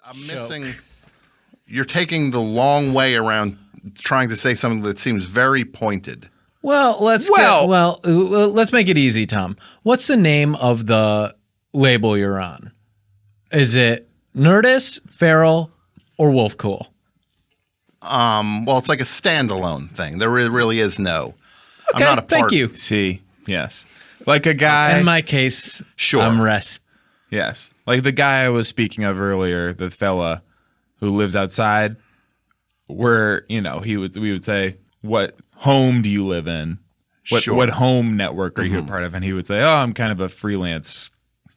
I'm missing. You're taking the long way around trying to say something that seems very pointed. Well, let's make it easy, Tom. What's the name of the label you're on? Is it Nerdist, Feral, or Wolf Cool? Well, it's like a standalone thing. There really is no. Okay, I'm not a part. Thank you. See, yes. Like a guy. In my case, Sure. I'm Rest. Yes. Like the guy I was speaking of earlier, the fella who lives outside, where, we would say, what home do you live in? What home network are you a part of? And he would say, oh, I'm kind of a freelance.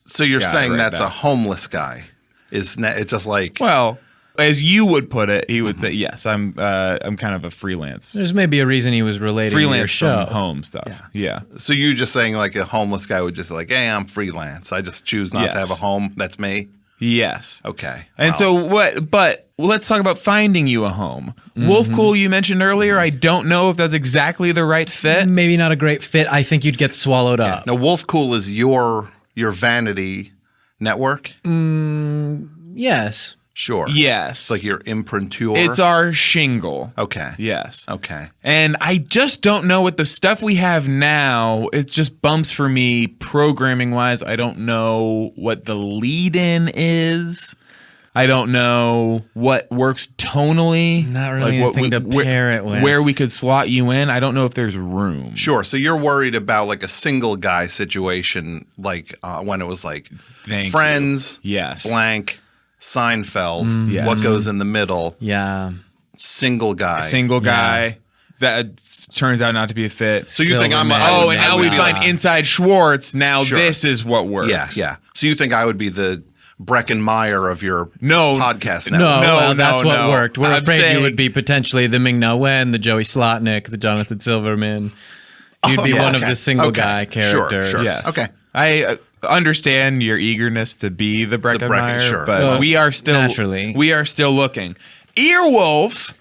So you're saying right that's now. a homeless guy? It's just like Well, as you would put it, he would say, yes, I'm kind of a freelance. There's maybe a reason he was related to your Freelance show. from home stuff. Yeah. So you just saying like a homeless guy would just like, hey, I'm freelance. I just choose not to have a home. That's me. Yes. Okay. And so what? But let's talk about finding you a home. Wolf Cool, you mentioned earlier. I don't know if that's exactly the right fit. Maybe not a great fit. I think you'd get swallowed up. Now, Wolf Cool is your vanity network. Yes. Sure. Yes. It's like your imprinteur. It's our shingle. Okay. Yes. Okay. And I just don't know what the stuff we have now, it just bumps for me programming wise. I don't know what the lead in is. I don't know what works tonally. Not really anything to pair it with. Where we could slot you in. I don't know if there's room. Sure. So you're worried about like a single guy situation, like when it was like Thank Friends, you. Yes. blank, Seinfeld, Yes. what goes in the middle, Yeah. single guy. Single guy. That turns out not to be a fit. So you think I'm Silverman. Oh, and I now would we be find like- Inside Schwartz. Now Sure. this is what works. Yeah. So you think I would be the Breckenmeyer of your podcast No, network? well, that's what no. worked. We're I'm afraid you saying- would be potentially the Ming-Na Wen, the Joey Slotnick, the Jonathan Silverman. You'd be one of the single guy characters. Sure. Yes. Okay. I understand your eagerness to be the Breckenmeyer, sure. but Well, we are still naturally. we are still looking. Earwolf,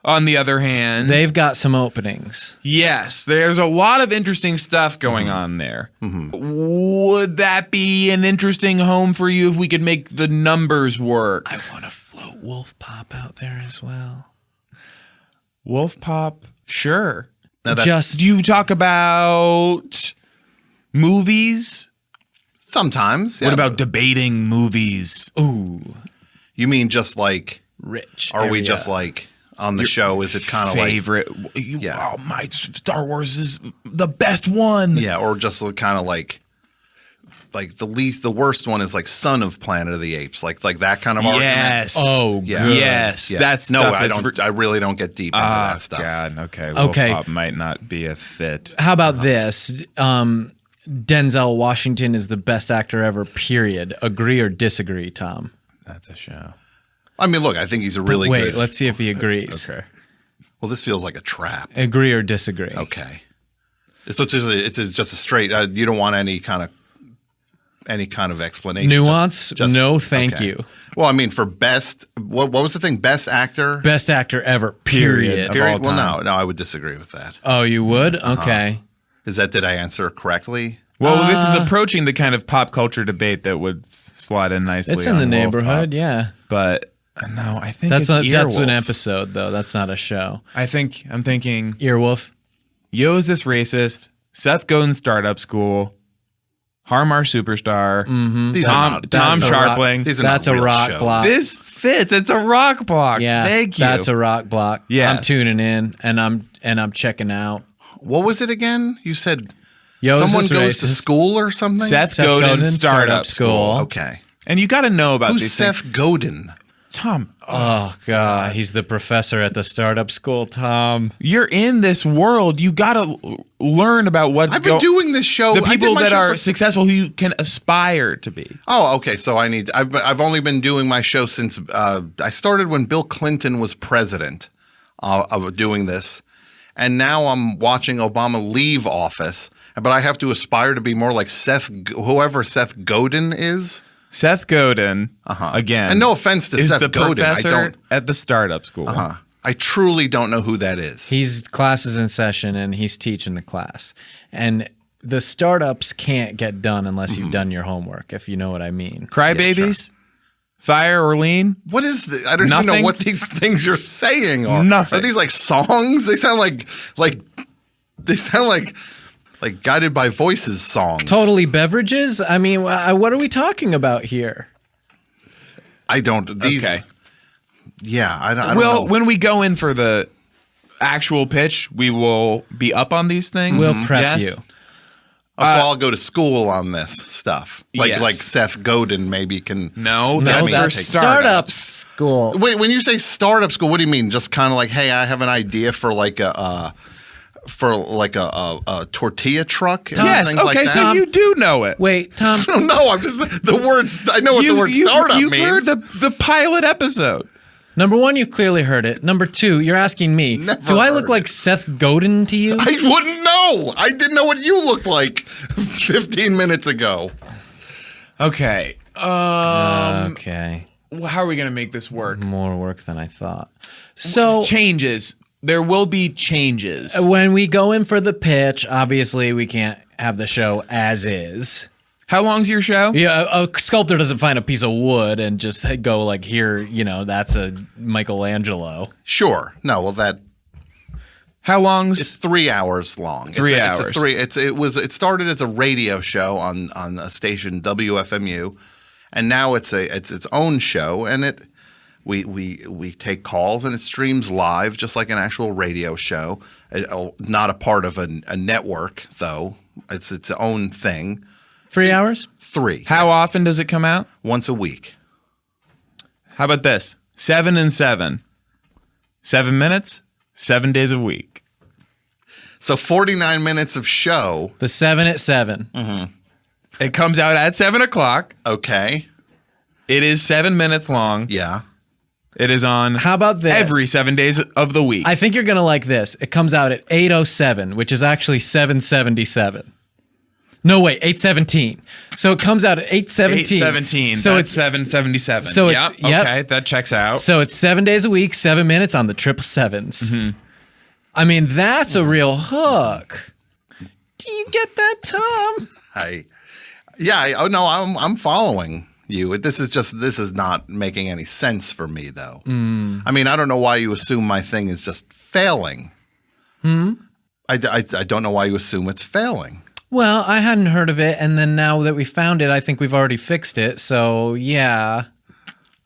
on the other hand, They've got some openings. yes, there's a lot of interesting stuff going on there. Would that be an interesting home for you if we could make the numbers work? I want to float Wolf Pop out there as well. Wolf Pop, sure. Now that's Just Do you talk about movies? sometimes. What yeah. about debating movies? You mean just like? rich. Are we area. just like on the show? Is it kind of like? Favorite? Yeah. Oh, my Star Wars is the best one. Yeah, or just kind of like the worst one is like Son of Planet of the Apes, like that kind of argument. Yes. Oh, Yeah. good. Yes. Yeah. That's no, I don't. I really don't get deep into that stuff. God. Okay. Okay. Wolf Pop might not be a fit. How about this? Denzel Washington is the best actor ever, period. Agree or disagree, Tom? That's a show. I mean, look, I think he's a really Wait, good. let's see if he agrees. Okay. Well, this feels like a trap. Agree or disagree? Okay, so it's just a straight. You don't want any kind of explanation. Nuance? Just- no, thank okay. you. Well, I mean, for best, what was the thing? Best actor. Best actor ever, Period. period. Of all Well, time. no, I would disagree with that. Oh, you would? Okay. Did I answer correctly? Well, this is approaching the kind of pop culture debate that would slide in nicely. It's in on the Wolf neighborhood, Pop. yeah. But no, I think That's it's that's an Earwolf. episode, though. That's not a show. I'm thinking, Earwolf. Yo's this racist. Seth Godin's Startup School. Harmar Superstar. These Tom are not, Tom these are not- Scharpling. These are That's not a real rock shows. block. This fits. It's a rock block. Yeah, Thank you. That's a rock block. Yes. I'm tuning in and I'm checking out. What was it again? You said Yo, someone is this goes to racist? school or something. Seth Seth Godin's Godin, Startup School. Okay. And you got to know about Who's these Seth things. Godin? Tom, Oh God, he's the professor at the startup school. Tom, you're in this world. You got to learn about what's I've been going. doing this show. The I did people my that show are for- successful, who you can aspire to be. Oh, okay. So I've only been doing my show since I started when Bill Clinton was president. Of doing this, and now I'm watching Obama leave office. But I have to aspire to be more like whoever Seth Godin is. Seth Godin, again, And no offense to is Seth the Godin, I professor don't. at the startup school. I truly don't know who that is. he's classes in session and he's teaching the class. And the startups can't get done unless you've done your homework, if you know what I mean. Crybabies. Fire or lean? What is this? I don't even know what these things you're saying are. Nothing. Are these like songs? They sound like Guided by Voices songs. Totally beverages? I mean, what are we talking about here? I don't. These. Okay. Yeah, I don't well, know. When we go in for the actual pitch, we will be up on these things. We'll prep you. I'll go to school on this stuff. Like Seth Godin maybe can. No, that's for startup school. Wait, when you say startup school, what do you mean? Just kind of like, hey, I have an idea for like a tortilla truck. And yes. things Okay. like that. So you do know it. Wait, Tom. No, I'm just the words. I know what the word startup means. You've heard the pilot episode. Number one, you clearly heard it. Number two, you're asking me, do I look like Seth Godin to you? I wouldn't know. I didn't know what you looked like 15 minutes ago. Okay. Okay. How are we going to make this work? More work than I thought. So changes. There will be changes. When we go in for the pitch, obviously we can't have the show as is. How long's your show? Yeah, a sculptor doesn't find a piece of wood and just go like, here, that's a Michelangelo. Sure. No, well that. How long's? It's 3 hours long. 3 hours. It started as a radio show on a station WFMU, and now it's its own show, and we take calls and it streams live just like an actual radio show. Not a part of a network though. It's its own thing. 3 hours? 3. How often does it come out? Once a week. How about this? 7 and 7. 7 minutes, 7 days a week. So 49 minutes of show. The 7 at 7. Mm-hmm. It comes out at 7 o'clock. Okay. It is 7 minutes long. Yeah. It is on. How about this? Every 7 days of the week. I think you're going to like this. It comes out at 8:07, which is actually 7:77. No, wait, 8:17. So it comes out at 8:17. 8:17. So that's it's 7:77. So yep. Okay, that checks out. So it's 7 days a week, 7 minutes on the 777s. Mm-hmm. I mean, that's a real hook. Do you get that, Tom? I'm following you. This is not making any sense for me though. I mean, I don't know why you assume my thing is just failing. I don't know why you assume it's failing. Well, I hadn't heard of it, and then now that we found it, I think we've already fixed it, so yeah.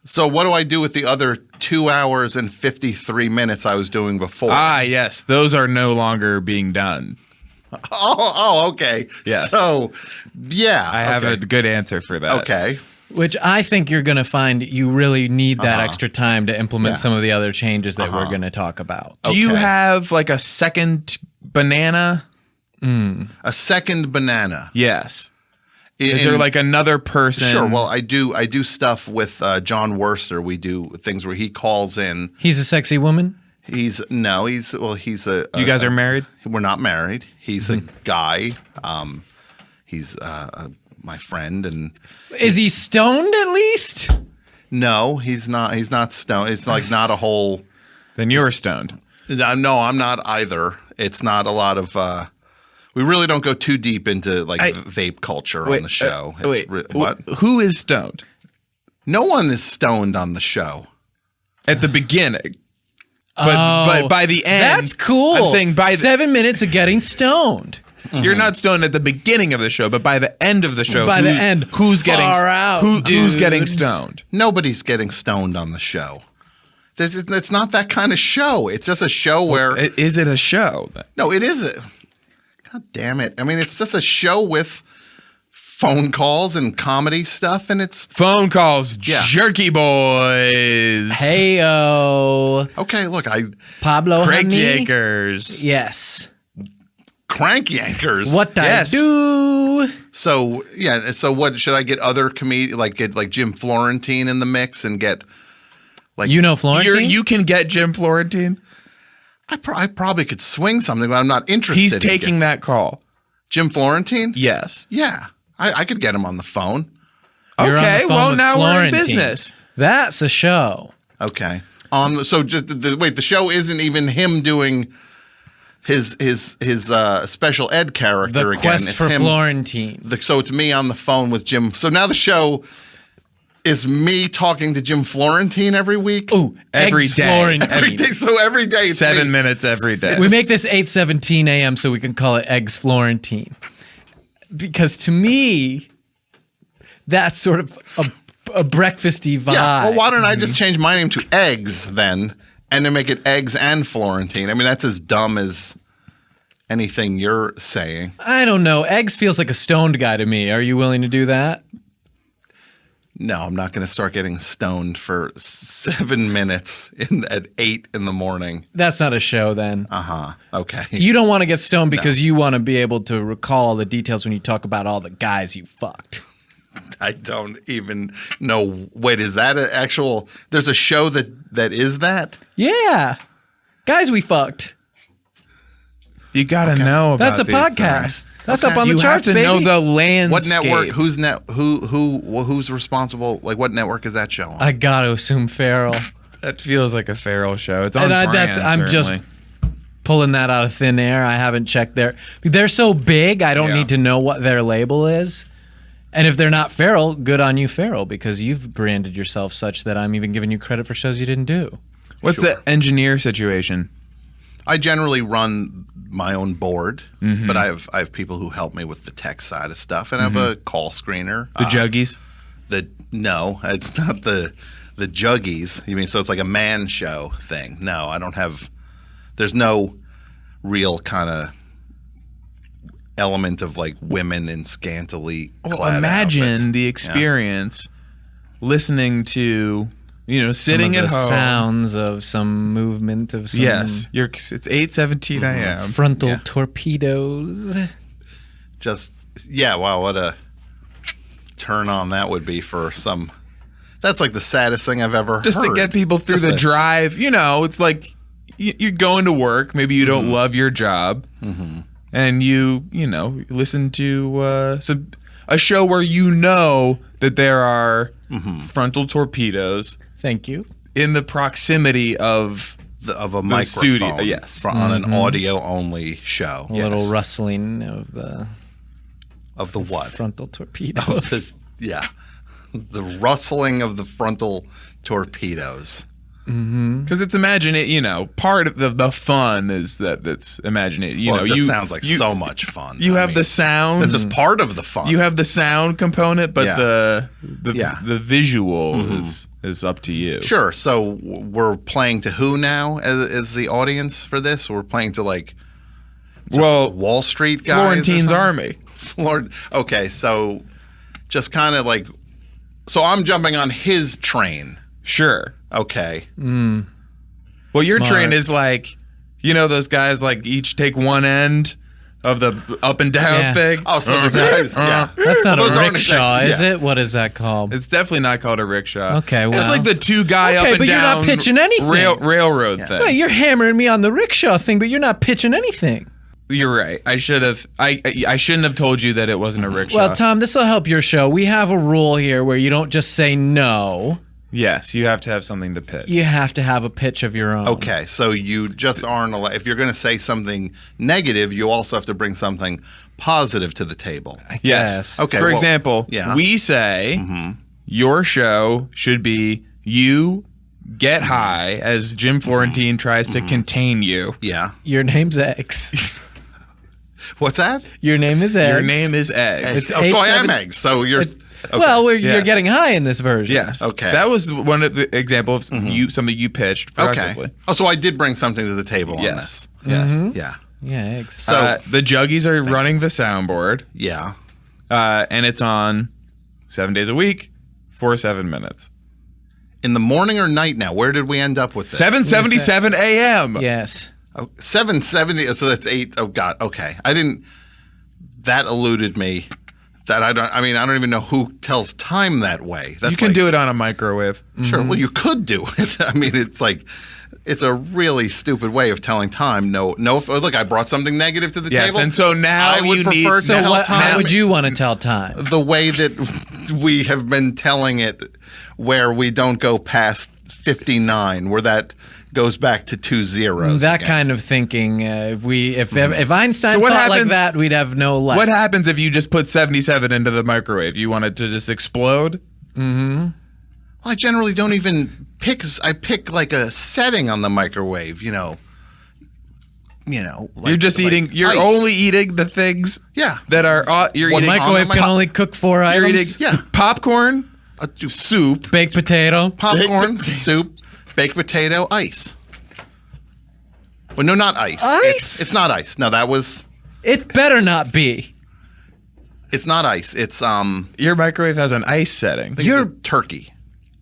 So what do I do with the other 2 hours and 53 minutes I was doing before? Ah, yes. Those are no longer being done. Oh, okay. Yes. So, yeah. I have a good answer for that. Okay. Which I think you're going to find you really need that extra time to implement some of the other changes that we're going to talk about. Do you have like a second banana? A second banana. Yes. Is there like another person? Sure. Well, I do stuff with John Worster. We do things where he calls in. He's a sexy woman? He's a. You guys are married? We're not married. He's a guy. He's my friend, and is he stoned at least? No, he's not. He's not stoned. It's like not a whole. Then you're stoned. No, I'm not either. It's not a lot of. We really don't go too deep into vape culture on the show. What? Who is stoned? No one is stoned on the show. At the beginning. But by the end. That's cool. I'm saying 7 minutes of getting stoned. You're not stoned at the beginning of the show, but by the end of the show. By the end. Who's getting who's getting dudes. stoned? Nobody's getting stoned on the show. It's not that kind of show. It's just a show where. Is it a show? No, it isn't. God damn it. I mean, it's just a show with phone calls and comedy stuff, and it's... Phone calls, jerky boys. Hey-o. Okay, look, Pablo Crank honey? Yankers. Yes. Crank Yankers? What I do? So, yeah, so what, should I get other comedians, get Jim Florentine in the mix and get... Florentine? You can get Jim Florentine? I probably could swing something, but I'm not interested. He's taking that call. Jim Florentine? Yes. Yeah. I could get him on the phone. Okay, well, now we're in business. That's a show. Okay. So just wait, the show isn't even him doing his special ed character again. The quest for him, Florentine. So it's me on the phone with Jim. So now the show is me talking to Jim Florentine every week. Oh, Every eggs day. Florentine. Every day. So every day, it's 7 me. minutes every day. We make this 8:17 a.m. so we can call it Eggs Florentine. Because to me, that's sort of a breakfasty vibe. Yeah. Well, why don't I just change my name to Eggs then, and then make it Eggs and Florentine? I mean, that's as dumb as anything you're saying. I don't know. Eggs feels like a stoned guy to me. Are you willing to do that? No, I'm not going to start getting stoned for 7 minutes at 8 in the morning. That's not a show then. Okay. You don't want to get stoned because you want to be able to recall the details when you talk about all the guys you fucked. I don't even know. Wait, is that an actual? There's a show that is that? Yeah. Guys we fucked. You got to know about That's a these podcast. things. That's up on the You charts, have to baby. know the landscape. What network? Who's responsible? Like, what network is that show on? I got to assume Farrell. That feels like a Farrell show. It's on And brand, I'm just certainly. pulling that out of thin air. I haven't checked they're so big, I don't Yeah. need to know what their label is. And if they're not Farrell, good on you, Farrell, because you've branded yourself such that I'm even giving you credit for shows you didn't do. What's the engineer situation? I generally run my own board, but I have people who help me with the tech side of stuff, and I have a call screener. The Juggies? No, it's not the Juggies. You mean so it's like a man show thing? No, I don't have. There's no real kind of element of like women in scantily Well, clad imagine outfits. the experience listening to, sitting Some at of the home. sounds of some movement of some Yes, it's 8:17 a.m. frontal torpedoes. Wow, what a turn on that would be for some. That's like the saddest thing I've ever Just heard. to get people through Just the to- drive. It's like you're going to work. Maybe you don't love your job, and you listen to a show where that there are frontal torpedoes. Thank you. In the proximity of a the microphone, studio, yes. on an audio only show. A little rustling of the Of the what? frontal torpedoes. The rustling of the frontal torpedoes. Because it's part of the fun is that's imagine it. It just sounds like so much fun. You have the sound. It's just part of the fun. You have the sound component, but Yeah. the visual is up to you. Sure. So we're playing to who now as the audience for this? We're playing to like Wall Street guys. Florentine's Army. Okay, so just kind of like, so I'm jumping on his train. Sure. Okay. Well, your Smart. train is like, those guys like each take one end of the up and down Yeah. thing. Oh, so the guys. Yeah. That's not Those a aren't rickshaw, exactly- is it? What is that called? It's definitely not called a rickshaw. Okay, well. It's like the two guy up Okay, and but you're down. not pitching anything. Railroad thing. Well, you're hammering me on the rickshaw thing, but you're not pitching anything. You're right. I should have. I shouldn't have told you that it wasn't a rickshaw. Well, Tom, this will help your show. We have a rule here where you don't just say no. Yes, you have to have something to pitch. You have to have a pitch of your own. Okay, so you just aren't allowed. If you're going to say something negative, you also have to bring something positive to the table. Yes. Yes. Okay, For well, example, yeah. we say your show should be you get high as Jim Florentine tries to contain you. Yeah. Your name's Eggs. What's that? Your name is Eggs. Your name is Eggs. It's So I am 8-7 eggs. So you're. Okay. Well, you're Yes. getting high in this version. Yes. Okay. That was one of the examples of something you pitched productively. Okay. Oh, so I did bring something to the table on Yes. this. Yes. Yeah. Yeah, Eggs. So The Juggies are running the soundboard, yeah. and it's on 7 days a week for 7 minutes. In the morning or night now? Where did we end up with this? 7:77 a.m. Yes. Oh, 7:70. So that's 8. Oh God. Okay. I didn't. That eluded me. That I don't even know who tells time that way. That's You can do it on a microwave. Sure. Well, you could do it. I mean, it's like, it's a really stupid way of telling time. No. Look, I brought something negative to the Yes, table. and so now I would you prefer need- to So tell time how would you want to tell time? the way that we have been telling it, where we don't go past 59, where that goes back to 2 zeros. That again. kind of thinking. If Einstein So what thought like happens- that, we'd have no life. What happens if you just put 77 into the microwave? You want it to just explode? I generally don't even pick. I pick like a setting on the microwave. Like, You're just eating. You're ice. only eating the things. Yeah. That are. You're What's eating. Microwave can only cook 4 You're items. eating popcorn, soup, Baked potato. Popcorn, soup, baked potato, ice. Well, no, not ice. Ice? It's not ice. No, that was. It better not be. It's not ice. It's Your microwave has an ice setting. You're turkey.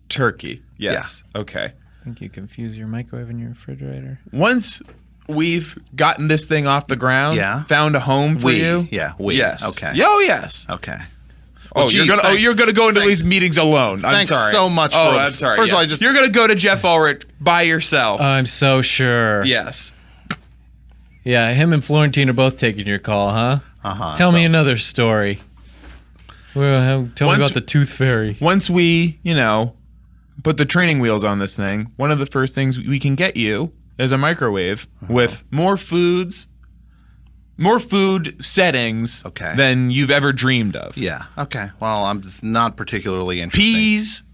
Turkey. Yes. Yeah. Okay. I think you confuse your microwave and your refrigerator. Once we've gotten this thing off the ground, found a home for you. Yeah. Yes. Okay. Oh, yes. Okay. Well, you're gonna go into these meetings alone. I'm Thanks sorry. so much. I'm sorry. First of all, you're gonna go to Jeff Ulrich by yourself. I'm so sure. Yes. Yeah, him and Florentine are both taking your call, huh? Tell me another story. Well, tell me about the Tooth Fairy. Once we, put the training wheels on this thing, one of the first things we can get you is a microwave with more food settings than you've ever dreamed of. Yeah. Okay. Well, I'm just not particularly interested.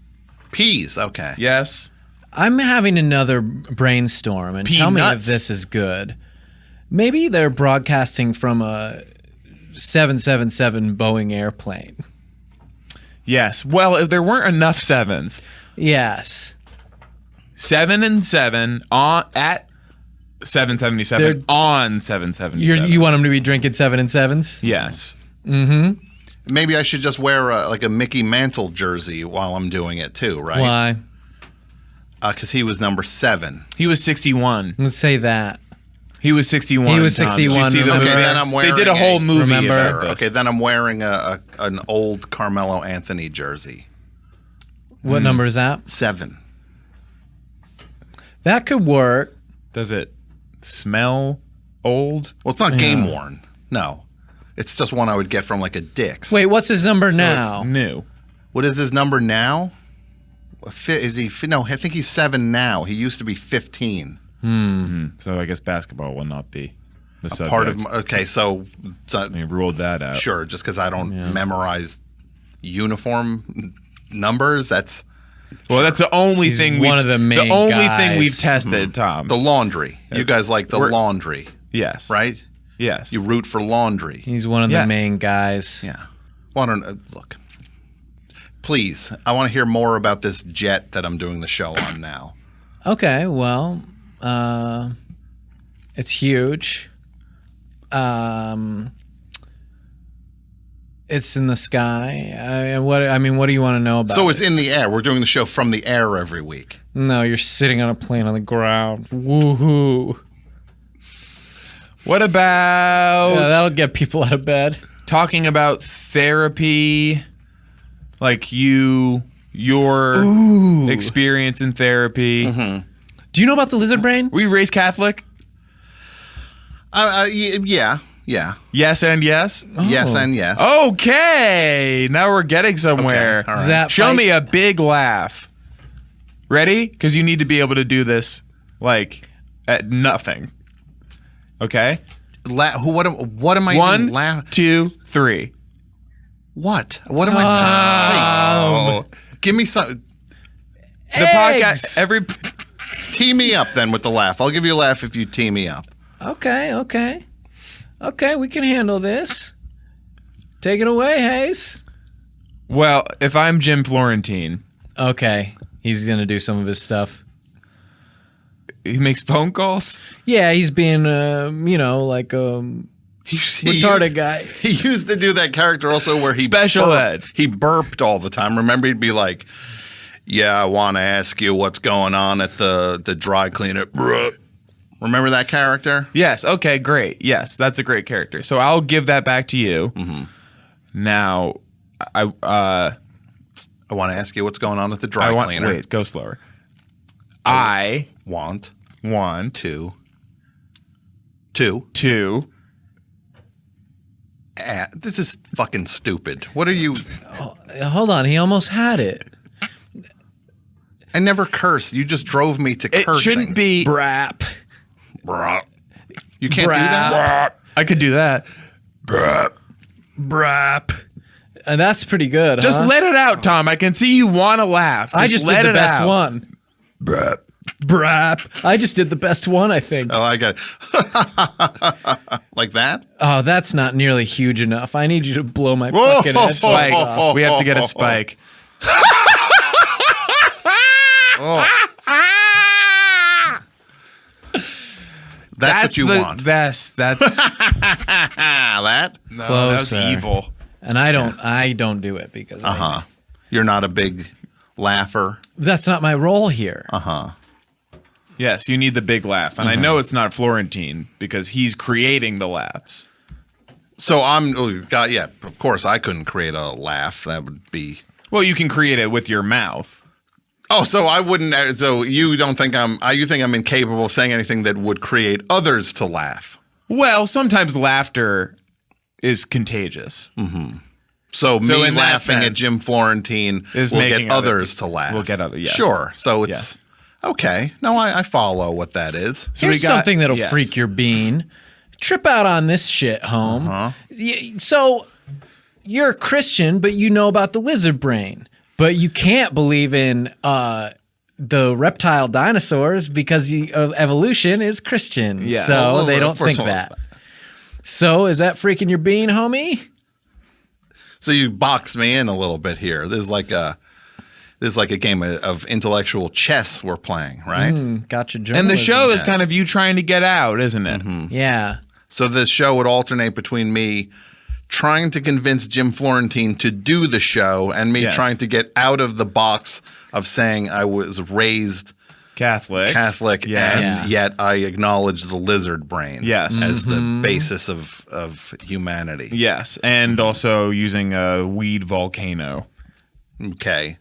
Peas. Okay. Yes. I'm having another brainstorm, and tell me if this is good. Maybe they're broadcasting from a 777 Boeing airplane. Yes. Well, if there weren't enough sevens. Yes. 7 and 7 at 777 on 777. You want them to be drinking 7 and 7s? Yes. Mm-hmm. Maybe I should just wear a Mickey Mantle jersey while I'm doing it too, right? Why? Because he was number 7. He was 61. Let's say that. He was 61. He was 61. Did you see the movie? Then I'm wearing. They did a whole movie about this. Okay, then I'm wearing an old Carmelo Anthony jersey. What number is that? 7. That could work. Does it smell old? Well, it's not game worn. No, it's just one I would get from like a Dick's. Wait, what's his number now? It's new. What is his number now? Is he? No, I think he's 7 now. He used to be 15. So I guess basketball will not be the subject. Part of okay, so we ruled that out. Sure, just because I don't memorize uniform numbers. That's the only thing. One of the main thing we've tested, Tom. The laundry. You guys like the laundry? Yes. Right. Yes. You root for laundry. He's one of the main guys. Yeah. Well, look. Please, I want to hear more about this jet that I'm doing the show on now. Okay, well, it's huge. It's in the sky. What do you want to know about it? So it's in the air. We're doing the show from the air every week. No, you're sitting on a plane on the ground. Woohoo. What about... Yeah, that'll get people out of bed. Talking about therapy, like your experience in therapy. Mm-hmm. Do you know about the lizard brain? Were you raised Catholic? Yeah. Yes and yes? Yes and yes. Okay. Now we're getting somewhere. Okay, all right. Show me a big laugh. Ready? Because you need to be able to do this, like, at nothing. Okay? What am I doing? 1, 2, 3. What? What am I saying? Give me some. The podcast, Tee me up then with the laugh. I'll give you a laugh if you tee me up. Okay, we can handle this. Take it away, Hayes. Well, if I'm Jim Florentine. Okay, he's going to do some of his stuff. He makes phone calls? Yeah, he's being, like retarded guy. He used to do that character also where he Special ed. He burped all the time. Remember, he'd be like, yeah, I want to ask you what's going on at the dry cleaner. Remember that character? Yes. Okay, great. Yes, that's a great character. So I'll give that back to you. Mm-hmm. Now, I want to ask you what's going on at the dry cleaner. Wait, go slower. I want to this is fucking stupid. What are you? Hold on, he almost had it. I never curse. You just drove me to cursing. It shouldn't be brap. You can't do that? I could do that. Brap. And that's pretty good. Just let it out, Tom. I can see you want to laugh. I just did the best one. Bruh. Brap. I just did the best one, I think. Oh, I got like that. Oh, that's not nearly huge enough. I need you to blow my fucking head Spike. off. We have to get a spike. That's what you the want. best. That's That. no, Closer. that was evil. And I don't do it because You're not a big laugher. that's not my role here. Yes, you need the big laugh, and I know it's not Florentine because he's creating the laughs. So yeah, of course I couldn't create a laugh. That would be. Well, you can create it with your mouth. Oh, so I wouldn't. So you don't think you think I'm incapable of saying anything that would create others to laugh? Well, sometimes laughter is contagious. So me in that laughing at sense, Jim Florentine is will making get others to laugh. Will get others. Yes. Sure. So it's Yes. okay. No, I follow what that is. So Here's we got- something that'll yes. freak your bean. Trip out on this shit, home. So you're a Christian, but you know about the lizard brain. But you can't believe in the reptile dinosaurs because evolution is Christian. Yeah. So Well, they of don't course think not. that. So is that freaking your bean, homie? So you boxed me in a little bit here. This is like a game of intellectual chess we're playing, right? Gotcha. And the show is kind of you trying to get out, isn't it? Yeah. So the show would alternate between me trying to convince Jim Florentine to do the show and me Yes. trying to get out of the box of saying I was raised Catholic. and Yes. yet I acknowledge the lizard brain Yes. as the basis of humanity. Yes, and also using a weed volcano. Okay.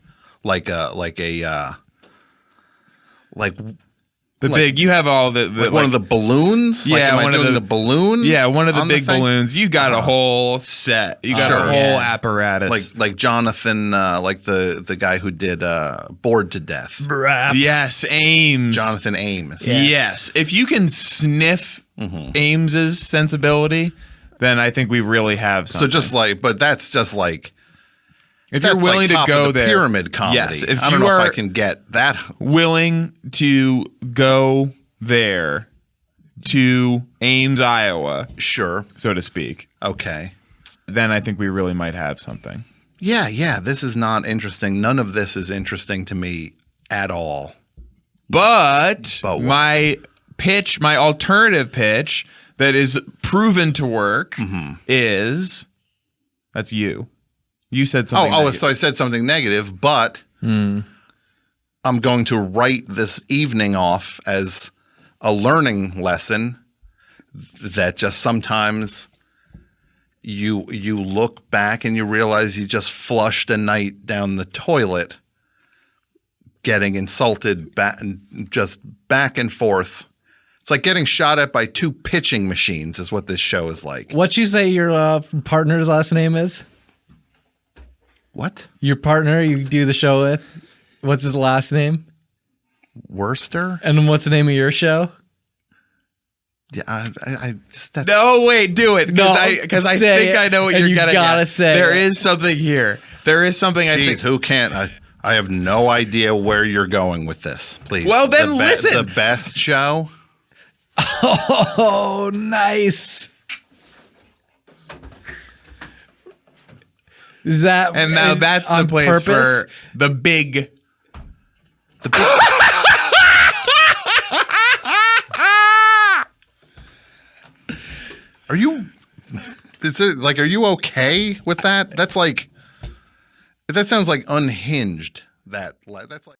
Like The big, you have all the one of the balloons? Yeah, like, am I one of doing the- the balloon? yeah, one of the on big thing? balloons. You got a whole set. You got Sure. a whole Yeah. apparatus. Like Jonathan, like the guy who did Bored to Death. Yes, Ames. Jonathan Ames. Yes. If you can sniff Ames's sensibility, then I think we really have something. So just like, but that's just like, if that's you're willing like top to go of the there, pyramid comedy. Yes, if I don't you know are if I can get that. willing to go there to Ames, Iowa, Sure. so to speak, Okay. then I think we really might have something. Yeah. This is not interesting. None of this is interesting to me at all. But what? my pitch, my alternative pitch that is proven to work is that's you. You said something. negative. So I said something negative, but I'm going to write this evening off as a learning lesson that just sometimes you look back and you realize you just flushed a night down the toilet, getting insulted back and forth. It's like getting shot at by two pitching machines is what this show is like. What'd you say your partner's last name is? What? Your partner you do the show with? What's his last name? Worcester? And what's the name of your show? Yeah, I that's, No, wait, do it No, because I say think it, I know what and you're you getting gotta at. say There it. is something here. There is something I Jeez, think. who can't? I have no idea where you're going with this. Please. Well, then listen. The best show. Oh, nice. Is that And now that's the on place purpose? for the big. Are you? Is it like? Are you okay with that? That's like. That sounds like unhinged. That's like.